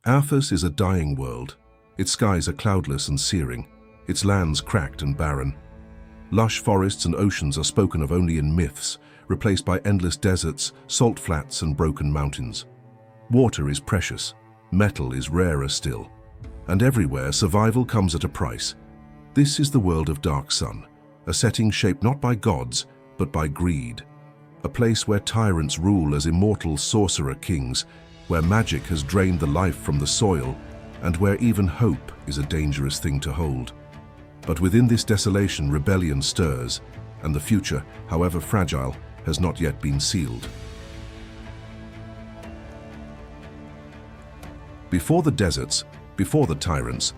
Athas is a dying world. Its skies are cloudless and searing, its lands cracked and barren. Lush forests and oceans are spoken of only in myths, replaced by endless deserts, salt flats and broken mountains. Water is precious, metal is rarer still, and everywhere survival comes at a price. This is the world of Dark Sun, a setting shaped not by gods, but by greed. A place where tyrants rule as immortal sorcerer-kings, where magic has drained the life from the soil, and where even hope is a dangerous thing to hold. But within this desolation, rebellion stirs, and the future, however fragile, has not yet been sealed. Before the deserts, before the tyrants,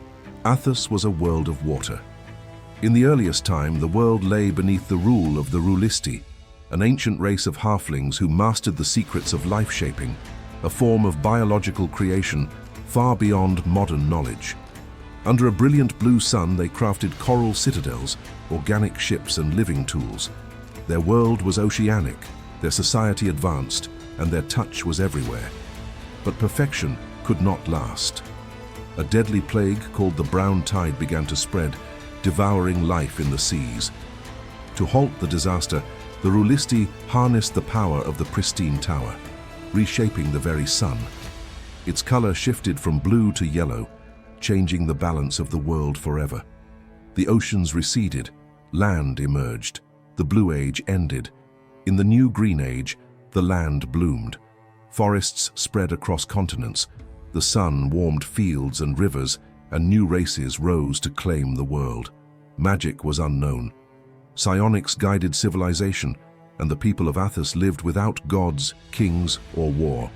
Athas was a world of water. In the earliest time, the world lay beneath the rule of the Rulisti, an ancient race of halflings who mastered the secrets of life-shaping, a form of biological creation far beyond modern knowledge. Under a brilliant blue sun, they crafted coral citadels, organic ships and living tools. Their world was oceanic, their society advanced, and their touch was everywhere. But perfection could not last. A deadly plague called the Brown Tide began to spread, devouring life in the seas. To halt the disaster, the Rulisti harnessed the power of the Pristine Tower, reshaping the very sun. Its color shifted from blue to yellow, changing the balance of the world forever. The oceans receded, land emerged, the Blue Age ended. In the new Green Age, the land bloomed. Forests spread across continents, the sun warmed fields and rivers, and new races rose to claim the world. Magic was unknown. Psionics guided civilization, and the people of Athas lived without gods, kings, or war.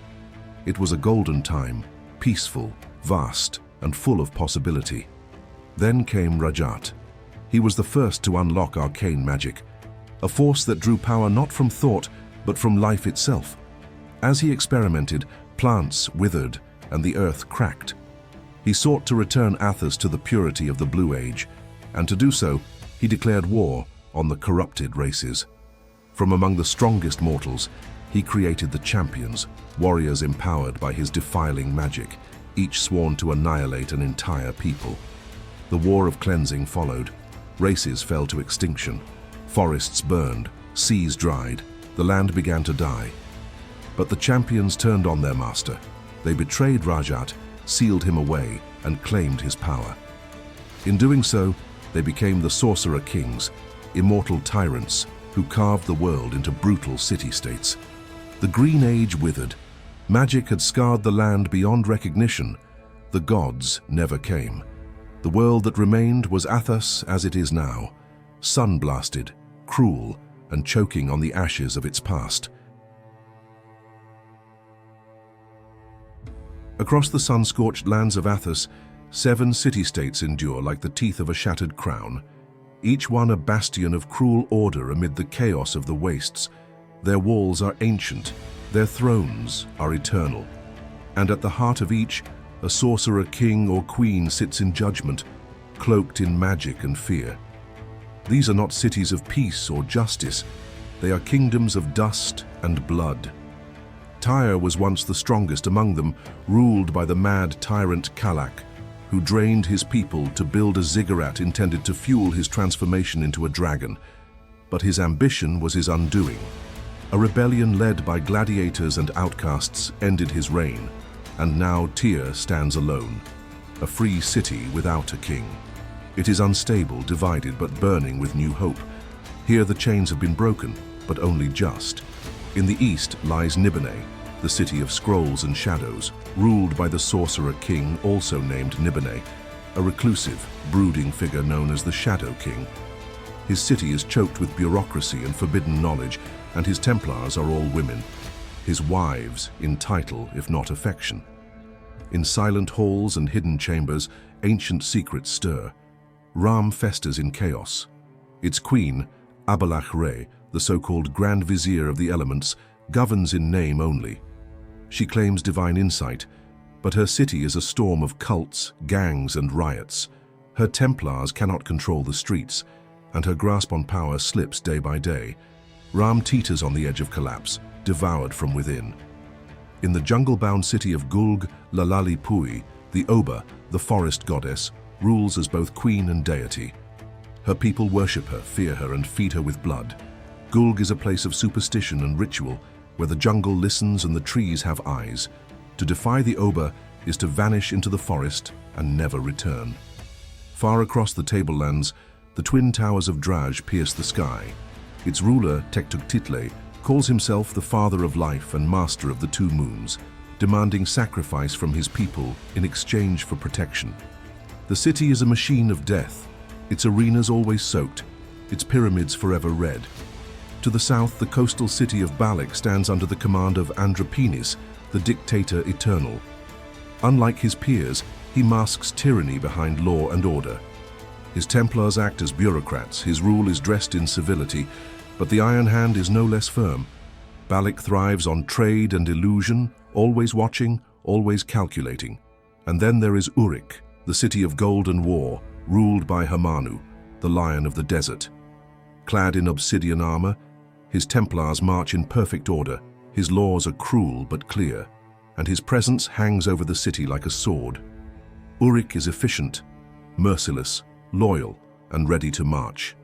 It was a golden time, peaceful, vast, and full of possibility. Then came Rajat. He was the first to unlock arcane magic, a force that drew power not from thought, but from life itself. As he experimented, plants withered and the earth cracked. He sought to return Athas to the purity of the Blue Age, and to do so, he declared war on the corrupted races. From among the strongest mortals, he created the champions, warriors empowered by his defiling magic, each sworn to annihilate an entire people. The war of cleansing followed. Races fell to extinction. Forests burned, seas dried, the land began to die. But the champions turned on their master. They betrayed Rajat, sealed him away, and claimed his power. In doing so, they became the sorcerer-kings, immortal tyrants who carved the world into brutal city-states. The Green Age withered. Magic had scarred the land beyond recognition. The gods never came. The world that remained was Athas as it is now, sun-blasted, cruel, and choking on the ashes of its past. Across the sun-scorched lands of Athas, 7 city-states endure like the teeth of a shattered crown, each one a bastion of cruel order amid the chaos of the wastes. Their walls are ancient, their thrones are eternal, and at the heart of each, a sorcerer king or queen sits in judgment, cloaked in magic and fear. These are not cities of peace or justice, they are kingdoms of dust and blood. Tyr was once the strongest among them, ruled by the mad tyrant Kalak, who drained his people to build a ziggurat intended to fuel his transformation into a dragon. But his ambition was his undoing. A rebellion led by gladiators and outcasts ended his reign, and now Tyr stands alone, a free city without a king. It is unstable, divided, but burning with new hope. Here the chains have been broken, but only just. In the east lies Nibenay, the city of scrolls and shadows, ruled by the sorcerer king, also named Nibenay, a reclusive, brooding figure known as the Shadow King. His city is choked with bureaucracy and forbidden knowledge, and his Templars are all women, his wives in title if not affection. In silent halls and hidden chambers, ancient secrets stir. Raam festers in chaos. Its queen, Abalach-Re, the so-called Grand Vizier of the elements, governs in name only. She claims divine insight, but her city is a storm of cults, gangs, and riots. Her Templars cannot control the streets, and her grasp on power slips day by day. Raam teeters on the edge of collapse, devoured from within. In the jungle-bound city of Gulg Lalali-Pui, the Oba, the forest goddess, rules as both queen and deity. Her people worship her, fear her, and feed her with blood. Gulg is a place of superstition and ritual, where the jungle listens and the trees have eyes. To defy the Oba is to vanish into the forest and never return. Far across the tablelands, the twin towers of Draj pierce the sky. Its ruler, Tektuktitle, calls himself the father of life and master of the two moons, demanding sacrifice from his people in exchange for protection. The city is a machine of death, its arenas always soaked, its pyramids forever red. To the south, the coastal city of Balak stands under the command of Andropenis, the dictator eternal. Unlike his peers, he masks tyranny behind law and order. His Templars act as bureaucrats, his rule is dressed in civility, but the Iron Hand is no less firm. Balak thrives on trade and illusion, always watching, always calculating. And then there is Urik, the city of gold and war, ruled by Hamanu, the lion of the desert. Clad in obsidian armor, his Templars march in perfect order, his laws are cruel but clear, and his presence hangs over the city like a sword. Urik is efficient, merciless, loyal, and ready to march.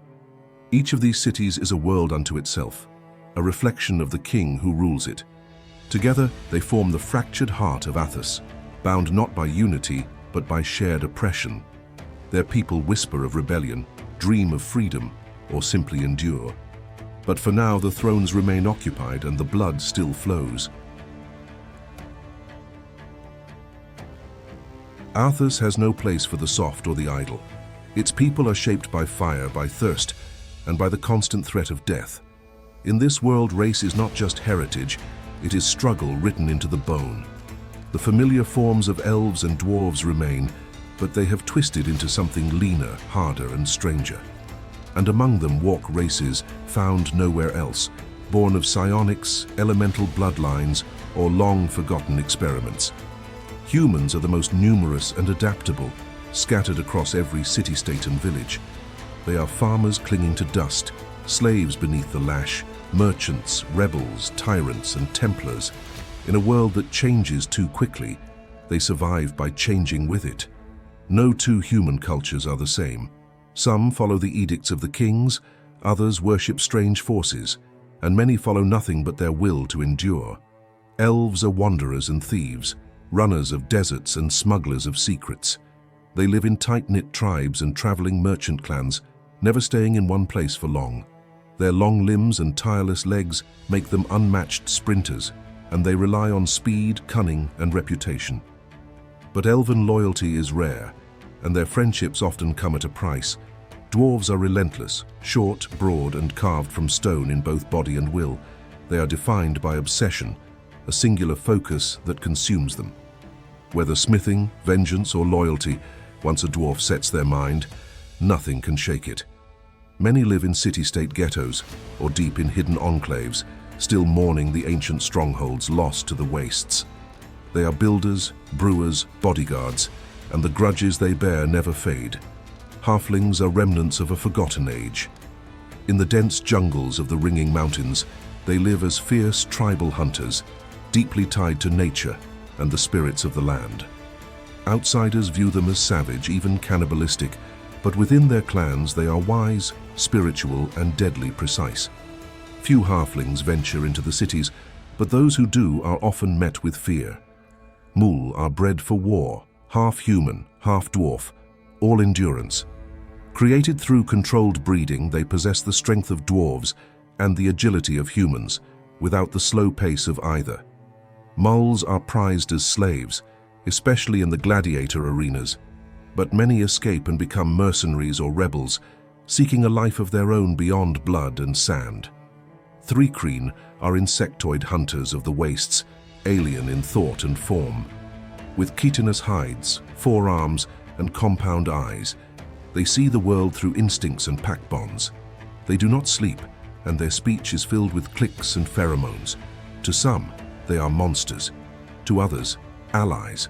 Each of these cities is a world unto itself, a reflection of the king who rules it. Together, they form the fractured heart of Athas, bound not by unity, but by shared oppression. Their people whisper of rebellion, dream of freedom, or simply endure. But for now, the thrones remain occupied and the blood still flows. Athas has no place for the soft or the idle. Its people are shaped by fire, by thirst, and by the constant threat of death. In this world, race is not just heritage, it is struggle written into the bone. The familiar forms of elves and dwarves remain, but they have twisted into something leaner, harder, and stranger. And among them walk races found nowhere else, born of psionics, elemental bloodlines, or long-forgotten experiments. Humans are the most numerous and adaptable, scattered across every city-state and village. They are farmers clinging to dust, slaves beneath the lash, merchants, rebels, tyrants, and Templars. In a world that changes too quickly, they survive by changing with it. No two human cultures are the same. Some follow the edicts of the kings, others worship strange forces, and many follow nothing but their will to endure. Elves are wanderers and thieves, runners of deserts and smugglers of secrets. They live in tight-knit tribes and traveling merchant clans, never staying in one place for long. Their long limbs and tireless legs make them unmatched sprinters, and they rely on speed, cunning, and reputation. But elven loyalty is rare, and their friendships often come at a price. Dwarves are relentless, short, broad, and carved from stone in both body and will. They are defined by obsession, a singular focus that consumes them. Whether smithing, vengeance, or loyalty, once a dwarf sets their mind, nothing can shake it. Many live in city-state ghettos or deep in hidden enclaves, still mourning the ancient strongholds lost to the wastes. They are builders, brewers, bodyguards, and the grudges they bear never fade. Halflings are remnants of a forgotten age. In the dense jungles of the ringing mountains, they live as fierce tribal hunters, deeply tied to nature and the spirits of the land. Outsiders view them as savage, even cannibalistic, but within their clans they are wise, spiritual, and deadly precise. Few halflings venture into the cities, but those who do are often met with fear. Mul are bred for war, half human, half dwarf, all endurance. Created through controlled breeding, they possess the strength of dwarves and the agility of humans, without the slow pace of either. Muls are prized as slaves, especially in the gladiator arenas, but many escape and become mercenaries or rebels, seeking a life of their own beyond blood and sand. Thri-kreen are insectoid hunters of the wastes, alien in thought and form. With chitinous hides, forearms, and compound eyes, they see the world through instincts and pack bonds. They do not sleep, and their speech is filled with clicks and pheromones. To some, they are monsters. To others, allies.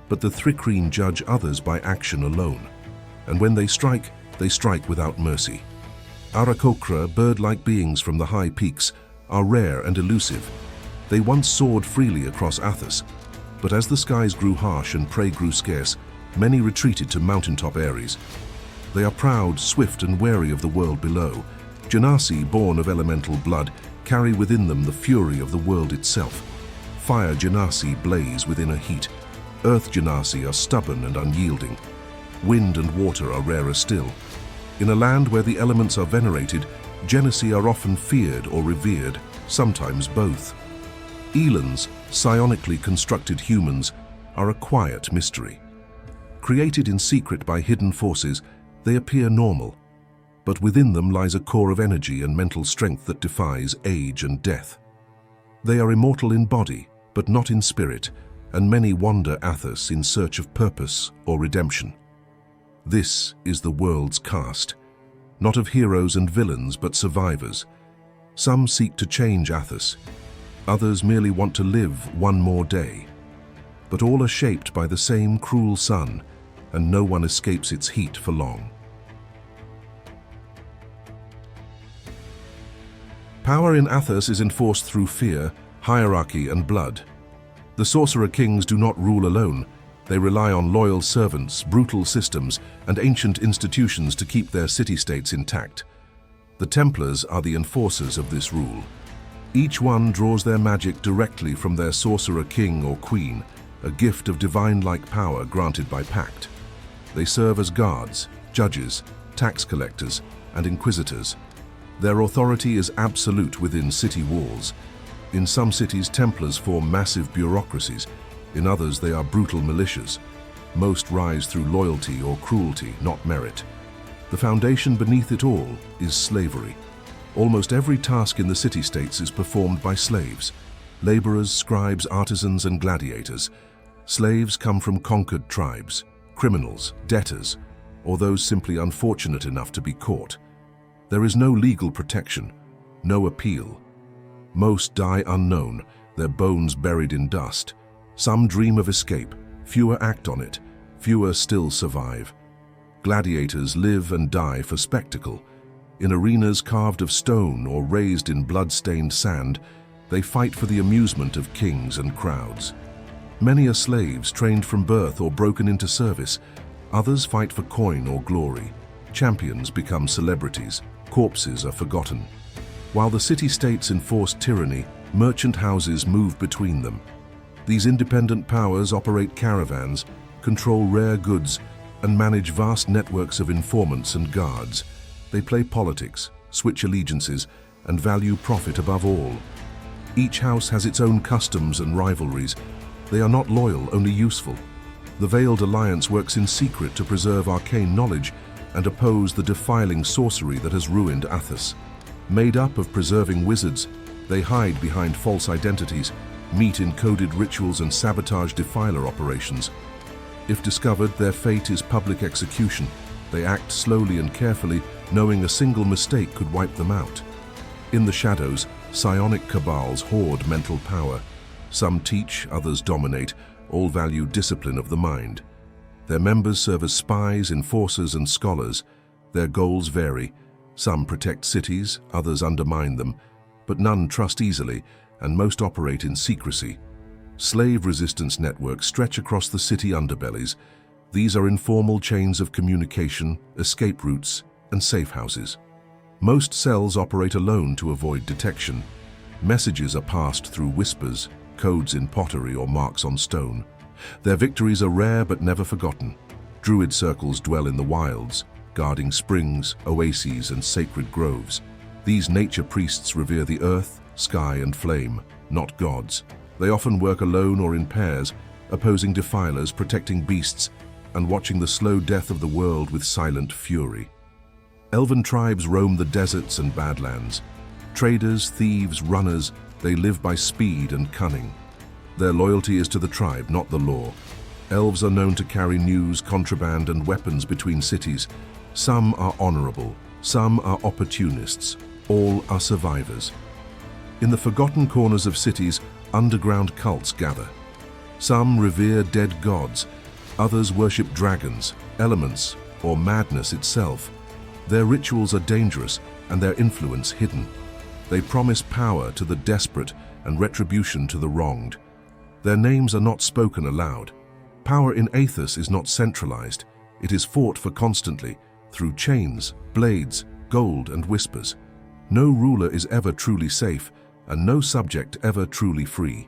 But the thri-kreen judge others by action alone. And when they strike without mercy. Arakokra, bird-like beings from the high peaks, are rare and elusive. They once soared freely across Athas, but as the skies grew harsh and prey grew scarce, many retreated to mountaintop aeries. They are proud, swift, and wary of the world below. Genasi, born of elemental blood, carry within them the fury of the world itself. Fire Genasi blaze within a heat. Earth Genasi are stubborn and unyielding. Wind and water are rarer still. In a land where the elements are venerated, Genasi are often feared or revered, sometimes both. Elans, psionically constructed humans, are a quiet mystery. Created in secret by hidden forces, they appear normal, but within them lies a core of energy and mental strength that defies age and death. They are immortal in body, but not in spirit, and many wander Athas in search of purpose or redemption. This is the world's cast, not of heroes and villains, but survivors. Some seek to change Athas, others merely want to live one more day. But all are shaped by the same cruel sun, and no one escapes its heat for long. Power in Athas is enforced through fear, hierarchy, and blood. The sorcerer-kings do not rule alone. They rely on loyal servants, brutal systems, and ancient institutions to keep their city-states intact. The Templars are the enforcers of this rule. Each one draws their magic directly from their sorcerer-king or queen, a gift of divine-like power granted by pact. They serve as guards, judges, tax collectors, and inquisitors. Their authority is absolute within city walls. In some cities, Templars form massive bureaucracies. In others, they are brutal militias. Most rise through loyalty or cruelty, not merit. The foundation beneath it all is slavery. Almost every task in the city-states is performed by slaves. Laborers, scribes, artisans, and gladiators. Slaves come from conquered tribes, criminals, debtors, or those simply unfortunate enough to be caught. There is no legal protection, no appeal. Most die unknown, their bones buried in dust. Some dream of escape, fewer act on it, fewer still survive. Gladiators live and die for spectacle. In arenas carved of stone or raised in blood-stained sand, they fight for the amusement of kings and crowds. Many are slaves trained from birth or broken into service. Others fight for coin or glory. Champions become celebrities. Corpses are forgotten. While the city-states enforce tyranny, merchant houses move between them. These independent powers operate caravans, control rare goods, and manage vast networks of informants and guards. They play politics, switch allegiances, and value profit above all. Each house has its own customs and rivalries. They are not loyal, only useful. The Veiled Alliance works in secret to preserve arcane knowledge and oppose the defiling sorcery that has ruined Athas. Made up of preserving wizards, they hide behind false identities, meet in coded rituals, and sabotage defiler operations. If discovered, their fate is public execution. They act slowly and carefully, knowing a single mistake could wipe them out. In the shadows, psionic cabals hoard mental power. Some teach, others dominate, all value discipline of the mind. Their members serve as spies, enforcers, and scholars. Their goals vary. Some protect cities, others undermine them, but none trust easily, and most operate in secrecy. Slave resistance networks stretch across the city underbellies. These are informal chains of communication, escape routes, and safe houses. Most cells operate alone to avoid detection. Messages are passed through whispers, codes in pottery, or marks on stone. Their victories are rare but never forgotten. Druid circles dwell in the wilds, guarding springs, oases, and sacred groves. These nature priests revere the earth, sky, and flame, not gods. They often work alone or in pairs, opposing defilers, protecting beasts, and watching the slow death of the world with silent fury. Elven tribes roam the deserts and badlands. Traders, thieves, runners, they live by speed and cunning. Their loyalty is to the tribe, not the law. Elves are known to carry news, contraband, and weapons between cities. Some are honorable, some are opportunists, all are survivors. In the forgotten corners of cities, underground cults gather. Some revere dead gods, others worship dragons, elements, or madness itself. Their rituals are dangerous and their influence hidden. They promise power to the desperate and retribution to the wronged. Their names are not spoken aloud. Power in Athas is not centralized. It is fought for constantly, through chains, blades, gold, and whispers. No ruler is ever truly safe, and no subject ever truly free.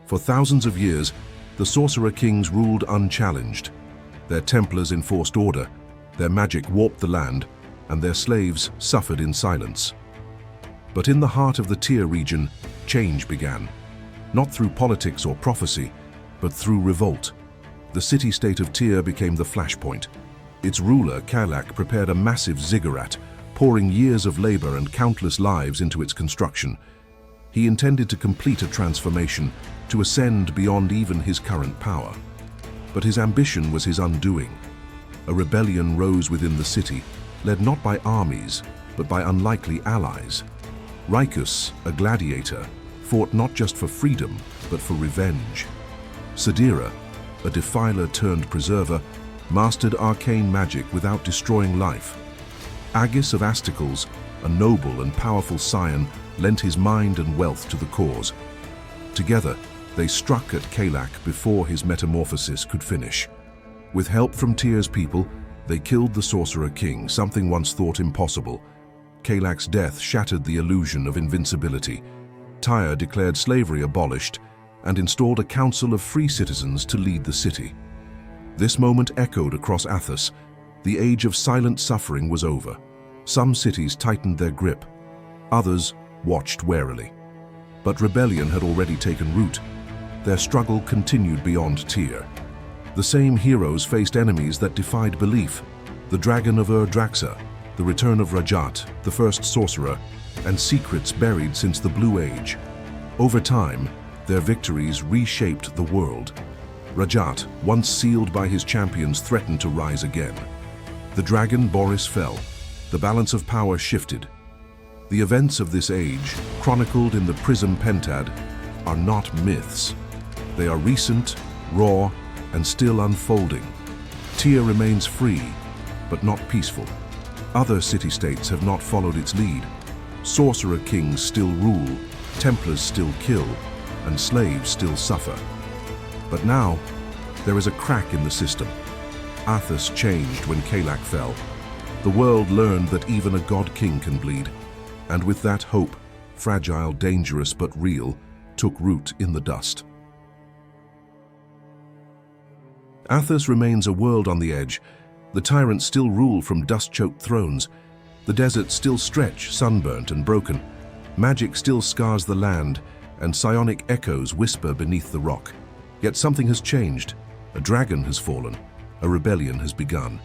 For thousands of years, the sorcerer-kings ruled unchallenged. Their Templars enforced order, their magic warped the land, and their slaves suffered in silence. But in the heart of the Tyr region, change began. Not through politics or prophecy, but through revolt. The city-state of Tyr became the flashpoint. Its ruler, Cailleach, prepared a massive ziggurat, pouring years of labor and countless lives into its construction. He intended to complete a transformation, to ascend beyond even his current power. But his ambition was his undoing. A rebellion rose within the city, led not by armies, but by unlikely allies. Rikus, a gladiator, fought not just for freedom, but for revenge. Sidira, a defiler turned preserver, mastered arcane magic without destroying life. Agis of Asticles, a noble and powerful scion, lent his mind and wealth to the cause. Together, they struck at Cailleach before his metamorphosis could finish. With help from Tyr's people, they killed the sorcerer-king, something once thought impossible. Cailleach's death shattered the illusion of invincibility. Tyr declared slavery abolished and installed a council of free citizens to lead the city. This moment echoed across Athas. The age of silent suffering was over. Some cities tightened their grip. Others watched warily. But rebellion had already taken root. Their struggle continued beyond Tyr. The same heroes faced enemies that defied belief. The Dragon of Tyr, the return of Rajat, the first sorcerer, and secrets buried since the Blue Age. Over time, their victories reshaped the world. Rajat, once sealed by his champions, threatened to rise again. The dragon Boris fell. The balance of power shifted. The events of this age, chronicled in the Prism Pentad, are not myths. They are recent, raw, and still unfolding. Tyr remains free, but not peaceful. Other city-states have not followed its lead. Sorcerer-kings still rule, Templars still kill, and slaves still suffer. But now, there is a crack in the system. Athas changed when Cailleach fell. The world learned that even a god-king can bleed, and with that hope, fragile, dangerous, but real, took root in the dust. Athas remains a world on the edge. The tyrants still rule from dust-choked thrones. The deserts still stretch, sunburnt and broken. Magic still scars the land, and psionic echoes whisper beneath the rock. Yet something has changed. A dragon has fallen. A rebellion has begun.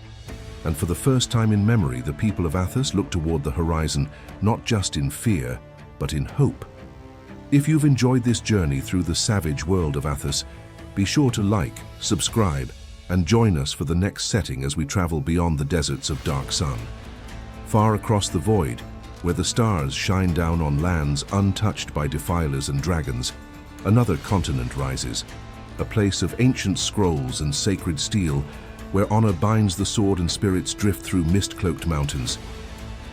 And for the first time in memory, the people of Athas look toward the horizon, not just in fear, but in hope. If you've enjoyed this journey through the savage world of Athas, be sure to like, subscribe, and join us for the next setting as we travel beyond the deserts of Dark Sun. Far across the void, where the stars shine down on lands untouched by defilers and dragons, another continent rises, a place of ancient scrolls and sacred steel, where honor binds the sword and spirits drift through mist-cloaked mountains.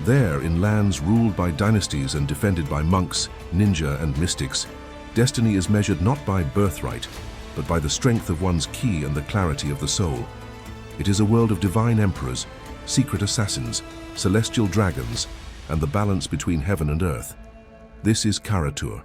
There, in lands ruled by dynasties and defended by monks, ninja, and mystics, destiny is measured not by birthright, but by the strength of one's ki and the clarity of the soul. It is a world of divine emperors, secret assassins, celestial dragons, and the balance between heaven and earth. This is Karatur,